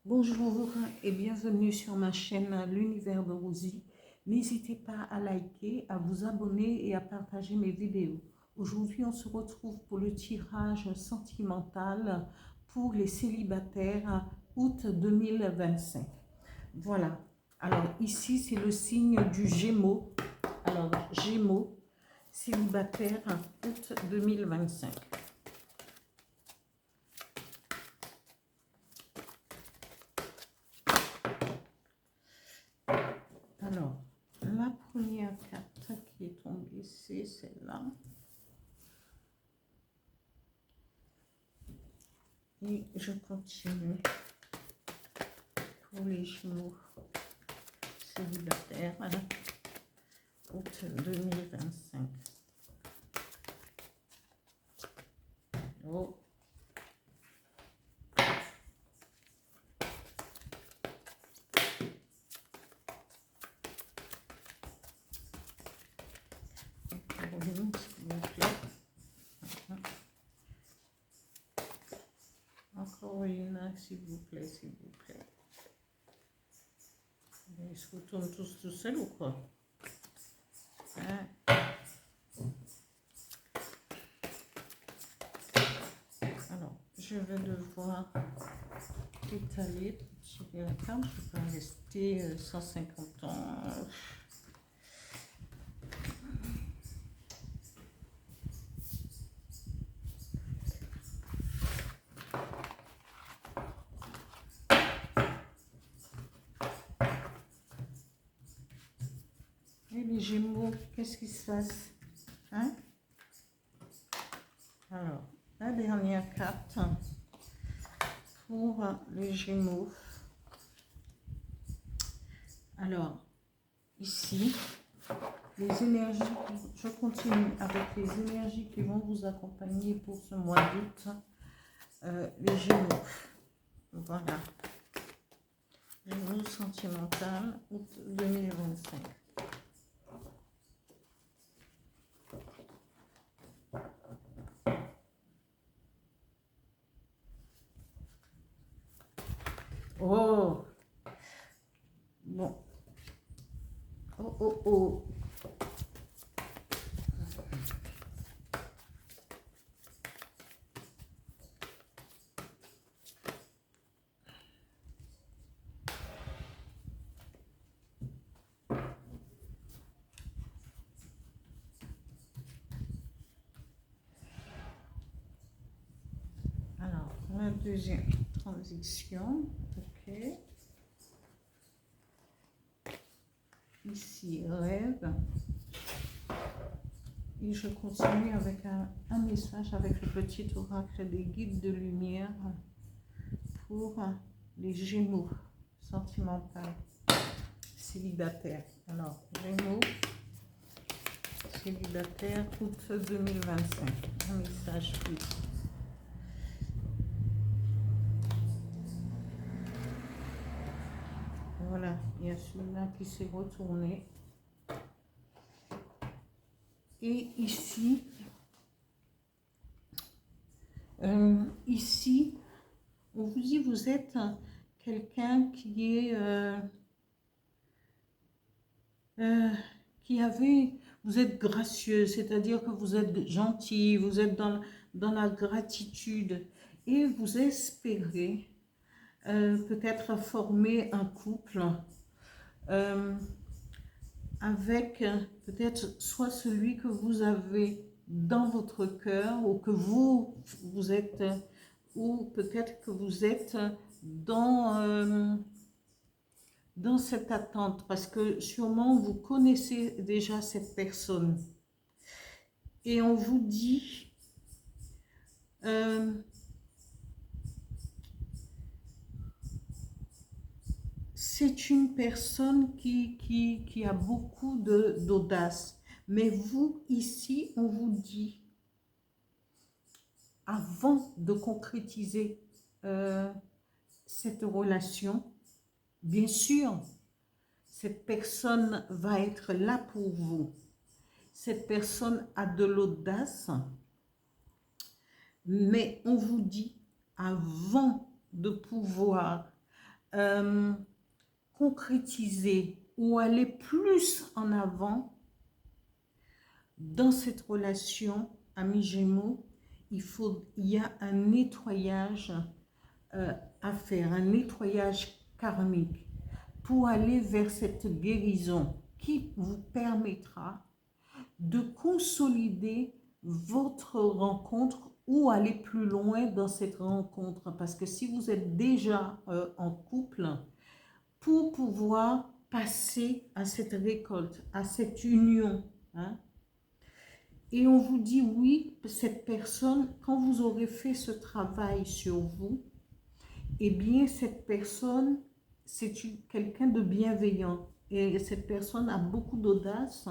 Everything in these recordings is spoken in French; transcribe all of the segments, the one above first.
Bonjour et bienvenue sur ma chaîne L'Univers de Rosie. N'hésitez pas à liker, à vous abonner et à partager mes vidéos. Aujourd'hui, on se retrouve pour le tirage sentimental pour les célibataires août 2025. Voilà. Alors ici, c'est le signe du Gémeaux. Alors, Gémeaux, célibataire août 2025. Alors, la première carte qui est tombée, c'est celle-là. Et je continue pour les Gémeaux célibataires, août 2025. Oh. S'il vous plaît. Encore une, s'il vous plaît, s'il vous plaît. Ils se retournent tous tout seuls ou quoi? Hein? Alors, je vais devoir étaler sur la carte. Je vais pas rester 150 ans. Et les Gémeaux, qu'est-ce qui se passe? Hein? Alors, la dernière carte pour les Gémeaux. Alors, ici, les énergies, je continue avec les énergies qui vont vous accompagner pour ce mois d'août. Les Gémeaux. Voilà. Gémeaux sentimental, août 2025. Oh! Bon. Oh, oh, oh. Alors, la deuxième transition. Ok. Ici, rêve. Et je continue avec un message avec le petit oracle des guides de lumière pour les Gémeaux sentimental célibataire. Alors, Gémeaux célibataire août 2025. Un message plus. Voilà, il y a celui-là qui s'est retourné. Et ici, on vous dit, vous êtes quelqu'un qui est, vous êtes gracieux, c'est-à-dire que vous êtes gentil, vous êtes dans la gratitude et vous espérez peut-être former un couple avec peut-être soit celui que vous avez dans votre cœur ou que vous êtes, ou peut-être que vous êtes dans cette attente, parce que sûrement vous connaissez déjà cette personne. Et on vous dit, c'est une personne qui a beaucoup d'audace. Mais vous, ici, on vous dit, avant de concrétiser cette relation, bien sûr, cette personne va être là pour vous. Cette personne a de l'audace, mais on vous dit, avant de pouvoir euh, concrétiser ou aller plus en avant dans cette relation, ami Gémeaux, il y a un nettoyage à faire, un nettoyage karmique pour aller vers cette guérison qui vous permettra de consolider votre rencontre ou aller plus loin dans cette rencontre. Parce que si vous êtes déjà en couple, pour pouvoir passer à cette récolte, à cette union, hein, et on vous dit oui, cette personne, quand vous aurez fait ce travail sur vous, eh bien, cette personne, c'est quelqu'un de bienveillant. Et cette personne a beaucoup d'audace,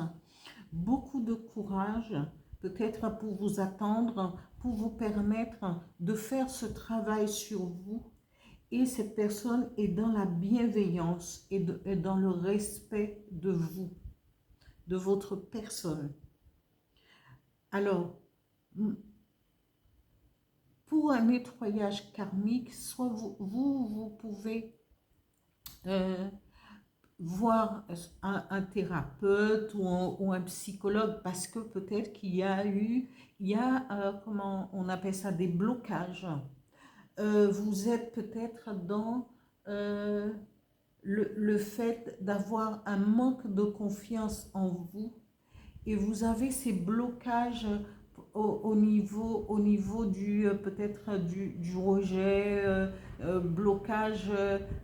beaucoup de courage, peut-être pour vous attendre, pour vous permettre de faire ce travail sur vous. Et cette personne est dans la bienveillance et dans le respect de vous, de votre personne. Alors, pour un nettoyage karmique, soit vous pouvez voir un thérapeute ou un psychologue parce que peut-être qu'il y a comment on appelle ça, des blocages. Vous êtes peut-être dans le fait d'avoir un manque de confiance en vous et vous avez ces blocages au niveau du peut-être du rejet, blocage,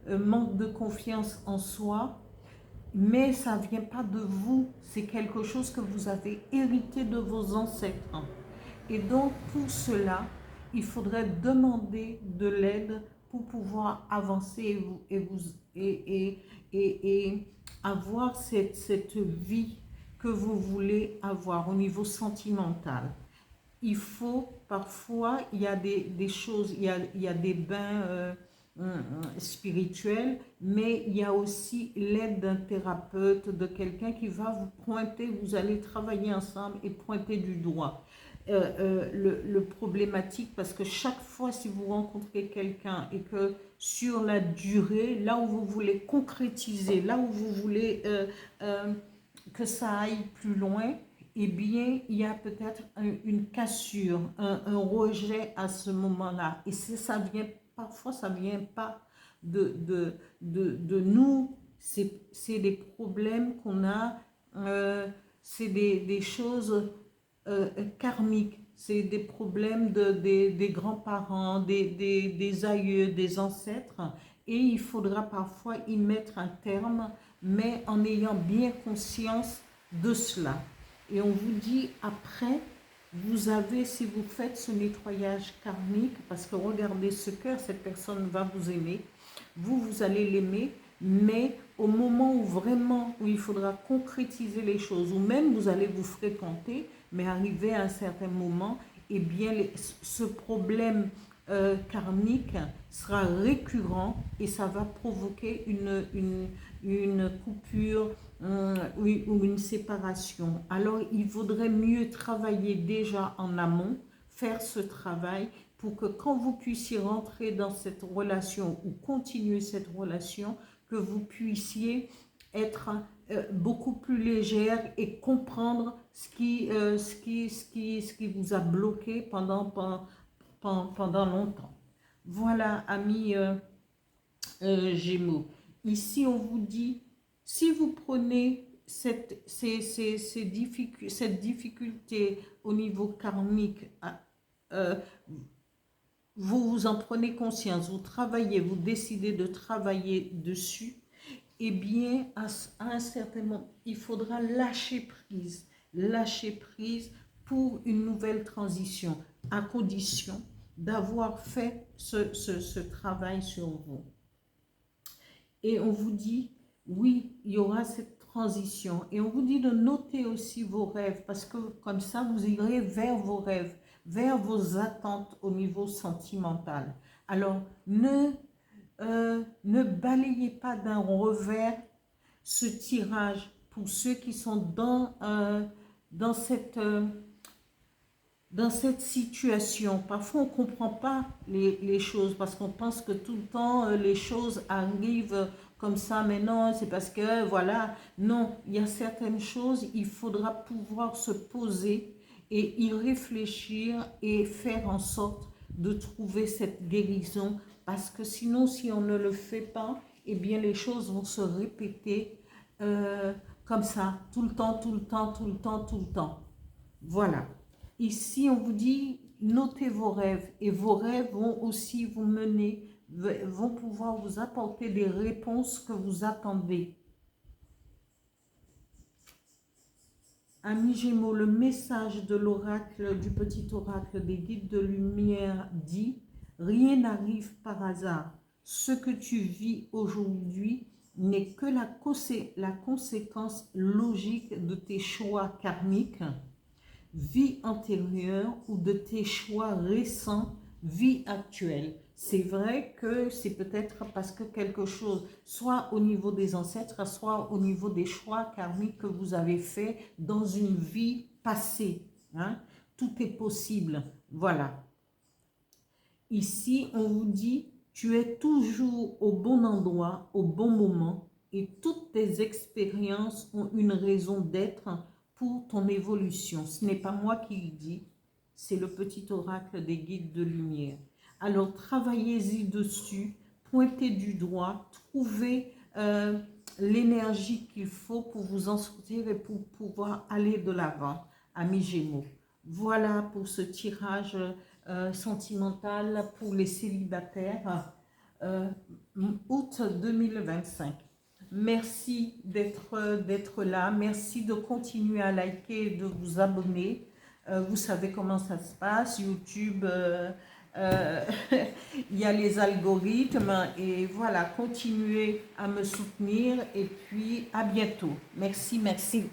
manque de confiance en soi, mais ça ne vient pas de vous, c'est quelque chose que vous avez hérité de vos ancêtres. Et donc pour cela, il faudrait demander de l'aide pour pouvoir avancer et avoir cette vie que vous voulez avoir au niveau sentimental. Il faut parfois, il y a des choses, il y a des bains spirituels, mais il y a aussi l'aide d'un thérapeute, de quelqu'un qui va vous pointer, vous allez travailler ensemble et pointer du doigt le problématique, parce que chaque fois si vous rencontrez quelqu'un et que sur la durée, là où vous voulez concrétiser, là où vous voulez que ça aille plus loin, eh bien, il y a peut-être une cassure, un rejet à ce moment-là. Et ça vient, parfois, ça ne vient pas de nous, c'est des problèmes qu'on a, c'est des choses karmiques, c'est des problèmes des grands-parents, des aïeux, des ancêtres, et il faudra parfois y mettre un terme, mais en ayant bien conscience de cela. Et on vous dit après, vous avez, si vous faites ce nettoyage karmique, parce que regardez ce cœur, cette personne va vous aimer, vous allez l'aimer, mais au moment où vraiment, où il faudra concrétiser les choses, ou même vous allez vous fréquenter, mais arrivé à un certain moment, eh bien, ce problème karmique sera récurrent et ça va provoquer une coupure ou une séparation. Alors, il vaudrait mieux travailler déjà en amont, faire ce travail pour que quand vous puissiez rentrer dans cette relation ou continuer cette relation, que vous puissiez être beaucoup plus légère et comprendre ce qui vous a bloqué pendant longtemps. Voilà, amis Gémeaux. Ici, on vous dit, si vous prenez cette difficulté au niveau karmique, vous en prenez conscience, vous travaillez, vous décidez de travailler dessus, eh bien, à un certain moment, il faudra lâcher prise pour une nouvelle transition, à condition d'avoir fait ce travail sur vous. Et on vous dit, oui, il y aura cette transition. Et on vous dit de noter aussi vos rêves, parce que comme ça, vous irez vers vos rêves, vers vos attentes au niveau sentimental. Alors, ne balayez pas d'un revers ce tirage pour ceux qui sont dans dans cette situation. Parfois, on ne comprend pas les choses parce qu'on pense que tout le temps, les choses arrivent comme ça. Mais non, c'est parce que, voilà, non, il y a certaines choses, il faudra pouvoir se poser et y réfléchir et faire en sorte de trouver cette guérison. Parce que sinon, si on ne le fait pas, eh bien, les choses vont se répéter comme ça, tout le temps, tout le temps, tout le temps, tout le temps. Voilà. Ici, on vous dit, notez vos rêves et vos rêves vont aussi vous mener, vont pouvoir vous apporter des réponses que vous attendez. Amis Gémeaux, le message de l'oracle, du petit oracle des guides de lumière dit, rien n'arrive par hasard. Ce que tu vis aujourd'hui n'est que la conséquence logique de tes choix karmiques, vie antérieure ou de tes choix récents, vie actuelle. C'est vrai que c'est peut-être parce que quelque chose, soit au niveau des ancêtres, soit au niveau des choix karmiques que vous avez fait dans une vie passée. Hein? Tout est possible. Voilà. Ici, on vous dit, tu es toujours au bon endroit, au bon moment, et toutes tes expériences ont une raison d'être pour ton évolution. Ce n'est pas moi qui le dis, c'est le petit oracle des guides de lumière. Alors, travaillez-y dessus, pointez du doigt, trouvez l'énergie qu'il faut pour vous en sortir et pour pouvoir aller de l'avant, amis Gémeaux. Voilà pour ce tirage sentimental pour les célibataires août 2025. Merci d'être là. Merci de continuer à liker et de vous abonner. Vous savez comment ça se passe. YouTube, il y a les algorithmes. Et voilà, continuez à me soutenir. Et puis, à bientôt. Merci, merci.